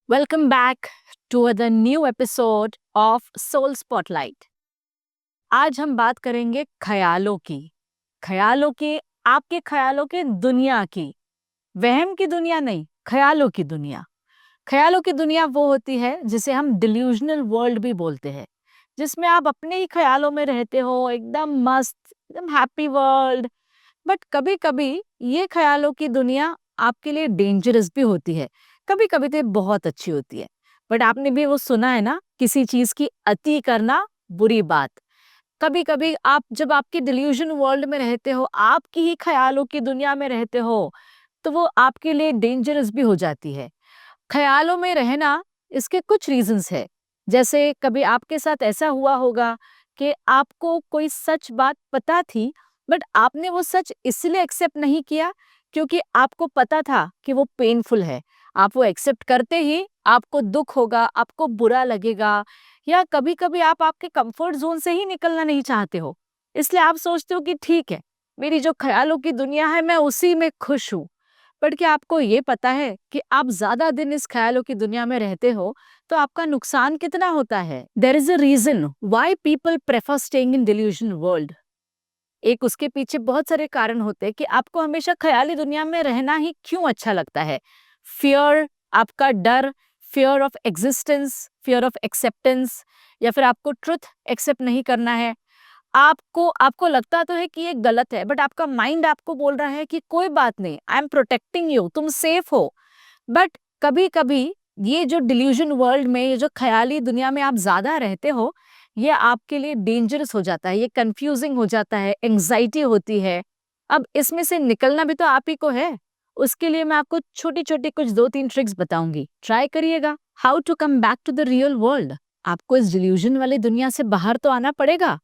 Welcome back to the new episode of Soul Spotlight. आज हम बात करेंगे ख्यालों की, आपके ख्यालों की दुनिया की। वहम की दुनिया नहीं, ख्यालों की दुनिया। ख्यालों की दुनिया वो होती है जिसे हम डिल्यूजनल वर्ल्ड भी बोलते हैं, जिसमें आप अपने ही ख्यालों में रहते हो, एकदम मस्त, एकदम हैप्पी वर्ल्ड। बट कभी कभी ये ख्यालों की दुनिया आपके लिए डेंजरस भी होती है। कभी कभी तो ये बहुत अच्छी होती है, बट आपने भी वो सुना है ना, किसी चीज की अति करना बुरी बात। कभी कभी आप जब आपके डिल्यूजन वर्ल्ड में रहते हो, आपकी ही ख्यालों की दुनिया में रहते हो, तो वो आपके लिए डेंजरस भी हो जाती है। ख्यालों में रहना, इसके कुछ रीजंस है। जैसे कभी आपके साथ ऐसा हुआ होगा कि आपको कोई सच बात पता थी, बट आपने वो सच इसलिए एक्सेप्ट नहीं किया क्योंकि आपको पता था कि वो पेनफुल है। आप वो एक्सेप्ट करते ही आपको दुख होगा, आपको बुरा लगेगा, या कभी कभी आप आपके कंफर्ट जोन से ही निकलना नहीं चाहते हो, इसलिए आप सोचते हो कि ठीक है, मेरी जो ख्यालों की दुनिया है मैं उसी में खुश हूँ। बट क्या आपको ये पता है कि आप ज्यादा दिन इस ख्यालों की दुनिया में रहते हो तो आपका नुकसान कितना होता है? There is a reason why people prefer staying in delusion world. एक उसके पीछे बहुत सारे कारण होते हैं कि आपको हमेशा ख्याली दुनिया में रहना ही क्यों अच्छा लगता है। फियर, आपका डर, fear of existence, fear of acceptance, या फिर आपको ट्रुथ एक्सेप्ट नहीं करना है। आपको आपको लगता तो है कि ये गलत है, बट आपका माइंड आपको बोल रहा है कि कोई बात नहीं, आई एम प्रोटेक्टिंग यू, तुम सेफ हो। बट कभी कभी ये जो डिल्यूजन वर्ल्ड में, ये जो ख्याली दुनिया में आप ज्यादा रहते हो, ये आपके लिए डेंजरस हो जाता है, ये कंफ्यूजिंग हो जाता है, एंग्जाइटी होती है। अब इसमें से निकलना भी तो आप ही को है। उसके लिए मैं आपको छोटी छोटी कुछ 2-3 ट्रिक्स बताऊंगी, ट्राई करिएगा। How to come back to the real world. आपको इस डिल्यूजन वाली दुनिया से बाहर तो आना पड़ेगा।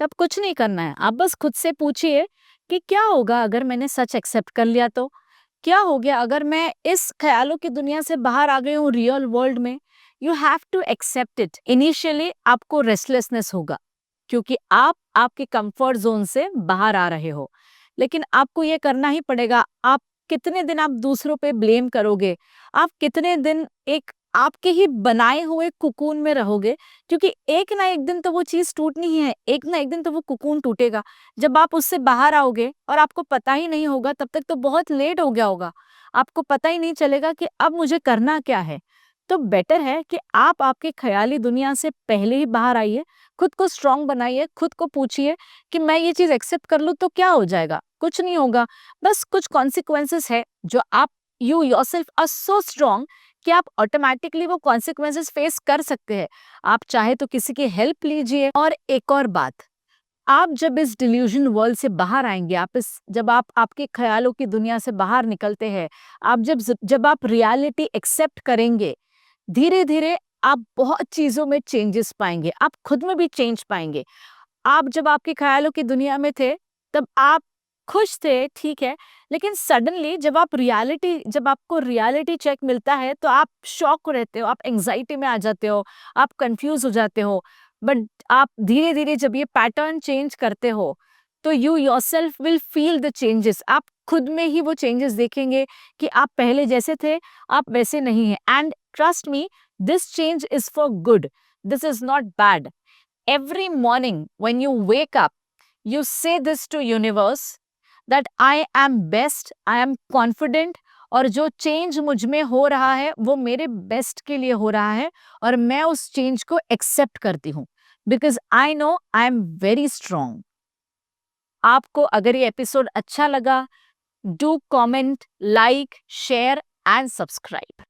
तब कुछ नहीं करना है, आप बस खुद से पूछिए कि क्या होगा अगर मैंने सच एक्सेप्ट कर लिया तो? क्या हो गया अगर मैं इस ख्यालों की दुनिया से बाहर आ गई हूँ रियल वर्ल्ड में? You have to accept it. Initially आपको रेस्टलेसनेस होगा क्योंकि आप आपके कंफर्ट जोन से बाहर आ रहे हो, लेकिन आपको ये करना ही पड़ेगा। आप कितने दिन आप दूसरों पे ब्लेम करोगे? आप कितने दिन एक आपके ही बनाए हुए कुकून में रहोगे? क्योंकि एक ना एक दिन तो वो चीज टूटनी ही है, एक ना एक दिन तो वो कुकून टूटेगा। जब आप उससे बाहर आओगे और आपको पता ही नहीं होगा, तब तक तो बहुत लेट हो गया होगा। आपको पता ही नहीं चलेगा कि अब मुझे करना क्या है। तो बेटर है कि आप आपके ख्याली दुनिया से पहले ही बाहर आइए, खुद को स्ट्रांग बनाइए, खुद को पूछिए कि मैं ये चीज एक्सेप्ट कर लूं तो क्या हो जाएगा? कुछ नहीं होगा, बस कुछ कॉन्सिक्वेंसेस है जो आप, you yourself are so strong कि आप ऑटोमेटिकली वो कॉन्सिक्वेंसेस फेस कर सकते हैं। आप चाहे तो किसी की हेल्प लीजिए। और एक और बात, आप जब इस डिल्यूजन वर्ल्ड से बाहर आएंगे, जब आप आपके ख्यालों की दुनिया से बाहर निकलते हैं, आप जब आप रियलिटी एक्सेप्ट करेंगे, धीरे धीरे आप बहुत चीजों में चेंजेस पाएंगे, आप खुद में भी चेंज पाएंगे। आप जब आपके ख्यालों की दुनिया में थे, तब आप खुश थे, ठीक है, लेकिन सडनली जब आपको रियलिटी चेक मिलता है तो आप शॉक रहते हो, आप एंजाइटी में आ जाते हो, आप कंफ्यूज हो जाते हो। बट आप धीरे धीरे जब ये पैटर्न चेंज करते हो, तो you yourself will feel the changes. आप खुद में ही वो चेंजेस देखेंगे कि आप पहले जैसे थे, आप वैसे नहीं है। And trust me, this change is for good, this is not bad. Every morning when you wake up, you say this to universe that I am best, I am confident, और जो चेंज मुझ में हो रहा है वो मेरे best के लिए हो रहा है, और मैं उस चेंज को एक्सेप्ट करती हूँ because I know I am very strong. आपको अगर ये एपिसोड अच्छा लगा, do comment, like, share and subscribe.